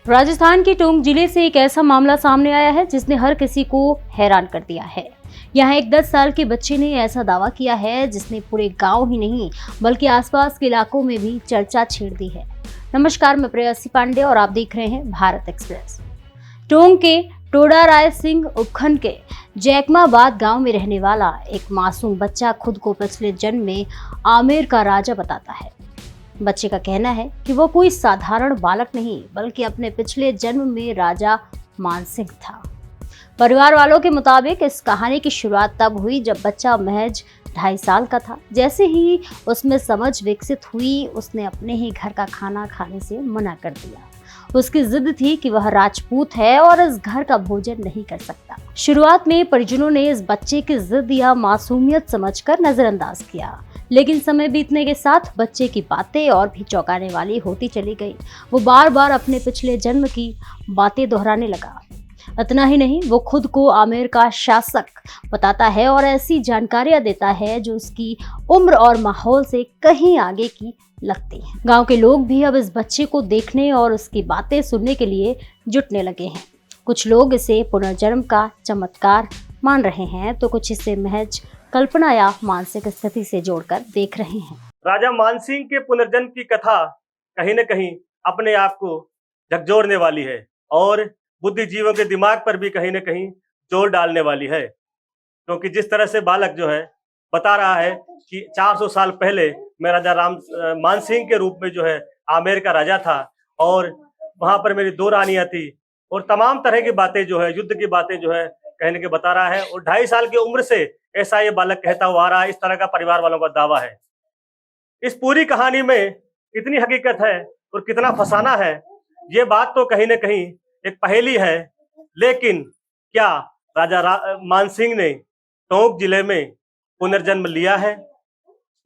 राजस्थान के टोंक जिले से एक ऐसा मामला सामने आया है जिसने हर किसी को हैरान कर दिया है। यहाँ एक 10 साल के बच्चे ने ऐसा दावा किया है जिसने पूरे गांव ही नहीं बल्कि आसपास के इलाकों में भी चर्चा छेड़ दी है। नमस्कार, मैं प्रेयसी पांडे और आप देख रहे हैं भारत एक्सप्रेस। टोंक के टोडा राय सिंह उपखंड के जैकमाबाद गांव में रहने वाला एक मासूम बच्चा खुद को पिछले जन्म में आमेर का राजा बताता है। बच्चे का कहना है कि वो कोई साधारण बालक नहीं बल्कि अपने पिछले जन्म में राजा मानसिंह था। परिवार वालों के मुताबिक इस कहानी की शुरुआत तब हुई जब बच्चा महज 2.5 साल का था। जैसे ही उसमें समझ विकसित हुई, उसने अपने ही घर का खाना खाने से मना कर दिया। उसकी जिद थी कि वह राजपूत है और इस घर का भोजन नहीं कर सकता। शुरुआत में परिजनों ने इस बच्चे की जिद या मासूमियत समझकर नजरअंदाज किया, लेकिन समय बीतने के साथ बच्चे की बातें और भी चौंकाने वाली होती चली गई। वो बार बार अपने पिछले जन्म की बातें दोहराने लगा। इतना ही नहीं, वो खुद को आमेर का शासक बताता है और ऐसी जानकारियां देता है जो उसकी उम्र और माहौल से कहीं आगे की लगती है। गांव के लोग भी अब इस बच्चे को देखने और उसकी बातें सुनने के लिए जुटने लगे हैं। कुछ लोग इसे पुनर्जन्म का चमत्कार मान रहे हैं तो कुछ इसे महज कल्पना या मानसिक स्थिति से जोड़कर देख रहे हैं। राजा मानसिंह के पुनर्जन्म की कथा कहीं न कहीं अपने आप को झकझोरने वाली है और बुद्धिजीवियों के दिमाग पर भी कहीं न कहीं जोर डालने वाली है, क्योंकि जिस तरह से बालक जो है बता रहा है कि 400 साल पहले मैं राजा मानसिंह के रूप में जो है आमेर का राजा था और वहां पर मेरी 2 रानियां थी और तमाम तरह की बातें जो है, युद्ध की बातें जो है कहने के बता रहा है और 2.5 साल की उम्र से ऐसा ये बालक कहता हुआ आ रहा है। इस तरह का परिवार वालों का दावा है। इस पूरी कहानी में कितनी हकीकत है और कितना फसाना है, ये बात तो कहीं न कहीं एक पहेली है। लेकिन क्या मानसिंह ने टोंक जिले में पुनर्जन्म लिया है?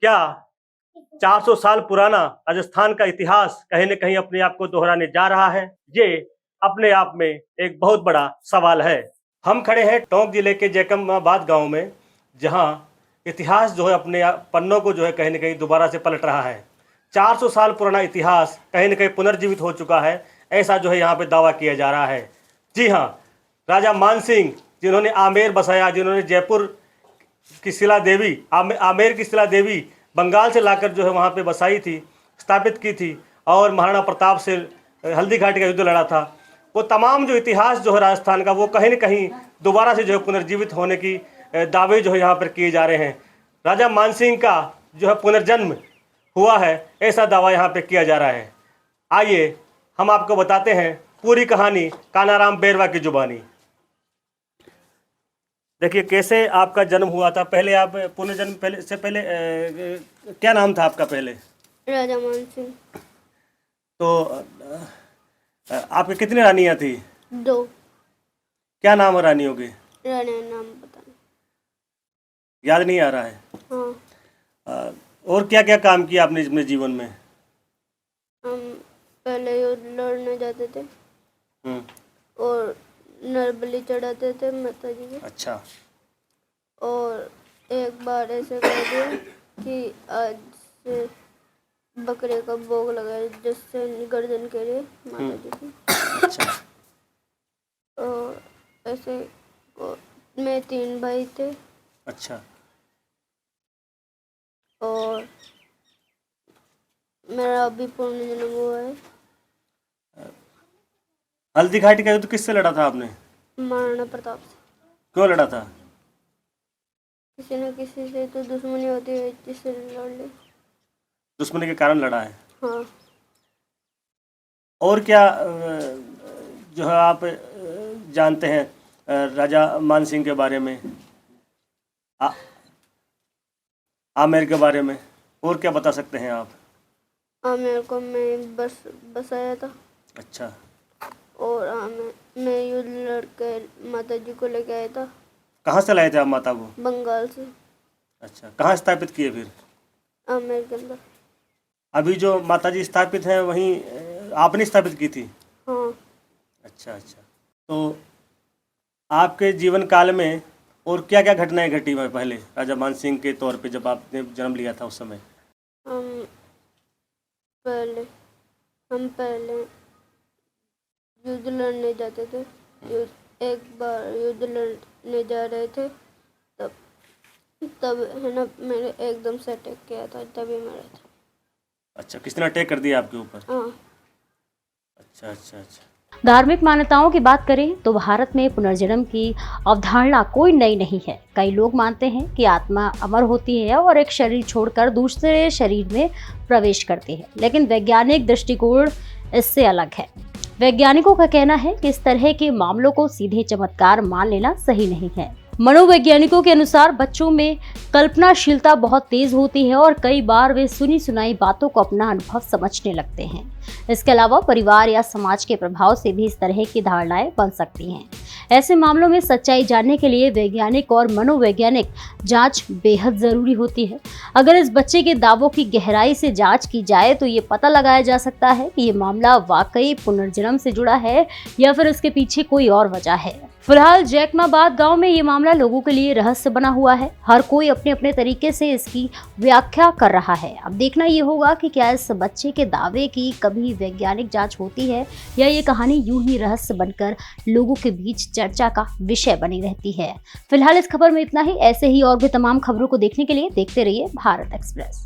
क्या 400 साल पुराना राजस्थान का इतिहास कहीं न कहीं अपने आप को दोहराने जा रहा है? ये अपने आप में एक बहुत बड़ा सवाल है। हम खड़े हैं टोंक जिले के जैकमाबाद गांव में, जहां इतिहास जो है अपने पन्नों को जो है कहीं न कहीं दोबारा से पलट रहा है। 400 साल पुराना इतिहास कहीं न कहीं पुनर्जीवित हो चुका है, ऐसा जो है यहाँ पे दावा किया जा रहा है। जी हाँ, राजा मानसिंह जिन्होंने आमेर बसाया, जिन्होंने जयपुर की शिला देवी आमेर की शिला देवी बंगाल से लाकर जो है वहाँ पे बसाई थी, स्थापित की थी और महाराणा प्रताप से हल्दी घाटी का युद्ध लड़ा था। वो तमाम जो इतिहास जो है राजस्थान का, वो कहीं न कहीं दोबारा से जो है पुनर्जीवित होने की दावे जो है यहाँ पर किए जा रहे हैं। राजा मानसिंह का जो है पुनर्जन्म हुआ है, ऐसा दावा यहाँ पे किया जा रहा है। आइए हम आपको बताते हैं पूरी कहानी कानाराम बेरवा की जुबानी। देखिए कैसे आपका जन्म हुआ था। पहले आप पुनर्जन्म पहले क्या नाम था आपका पहले? राजा मानसिंह। तो आपकी कितनी रानियां थी? 2। क्या नाम है रानियों के? रानी नाम पता नहीं। याद नहीं आ रहा है? हाँ। और क्या क्या काम किया आपने अपने जीवन में? हम पहले युद्ध लड़ने जाते थे और नरबली चढ़ाते थे माता जी के। अच्छा। और एक बार ऐसे कर दिया कि आज से बकरे का भोग लगाया, जिससे गर्दन के लिए माता जी की। अच्छा। और ऐसे में 3 भाई थे। अच्छा। और मेरा अभी पुनर्जन्म हुआ है। हल्दी घाटी का युद्ध किससे लड़ा था आपने? महाराणा प्रताप से। क्यों लड़ा था? किसी न किसी से तो दुश्मनी होती है, जिससे लड़ ले। दुश्मनी के कारण लड़ा है। हाँ। और क्या जो है आप जानते हैं राजा मानसिंह के बारे में, आमेर के बारे में, और क्या बता सकते हैं आप? आमेर को मैं बसाया था। अच्छा। और मैं युद्ध लड़कर माता जी को लेके आया था। कहाँ से लाए थे आप माता को? बंगाल से। अच्छा, कहाँ स्थापित किए फिर? आमेर के अंदर। अभी जो माता जी स्थापित हैं वहीं आपने स्थापित की थी? हाँ। अच्छा अच्छा। तो आपके जीवन काल में और क्या क्या घटनाएं घटी हुई पहले राजा मानसिंह के तौर पे, जब आपने जन्म लिया था उस समय? हम पहले लड़ने जाते थे। एक बार युद्ध लड़ने जा रहे थे, तब है ना मैंने एकदम से अटैक किया था, तभी मरा था। अच्छा, किसने अटैक कर दिया आपके ऊपर? हाँ। अच्छा अच्छा अच्छा। धार्मिक मान्यताओं की बात करें तो भारत में पुनर्जन्म की अवधारणा कोई नई नहीं है। कई लोग मानते हैं कि आत्मा अमर होती है और एक शरीर छोड़कर दूसरे शरीर में प्रवेश करती है, लेकिन वैज्ञानिक दृष्टिकोण इससे अलग है। वैज्ञानिकों का कहना है कि इस तरह के मामलों को सीधे चमत्कार मान लेना सही नहीं है। मनोवैज्ञानिकों के अनुसार बच्चों में कल्पनाशीलता बहुत तेज होती है और कई बार वे सुनी सुनाई बातों को अपना अनुभव समझने लगते हैं। इसके अलावा परिवार या समाज के प्रभाव से भी इस तरह की धारणाएं बन सकती हैं। ऐसे मामलों में सच्चाई जानने के लिए वैज्ञानिक और मनोवैज्ञानिक जांच बेहद जरूरी होती है। अगर इस बच्चे के दावों की गहराई से जांच की जाए तो ये पता लगाया जा सकता है कि ये मामला वाकई पुनर्जन्म से जुड़ा है या फिर इसके पीछे कोई और वजह है। फिलहाल जैकमाबाद गांव में ये मामला लोगों के लिए रहस्य बना हुआ है। हर कोई अपने अपने तरीके से इसकी व्याख्या कर रहा है। अब देखना ये होगा कि क्या इस बच्चे के दावे की कभी वैज्ञानिक जांच होती है या ये कहानी यूं ही रहस्य बनकर लोगों के बीच चर्चा का विषय बनी रहती है। फिलहाल इस खबर में इतना ही। ऐसे ही और भी तमाम खबरों को देखने के लिए देखते रहिए भारत एक्सप्रेस।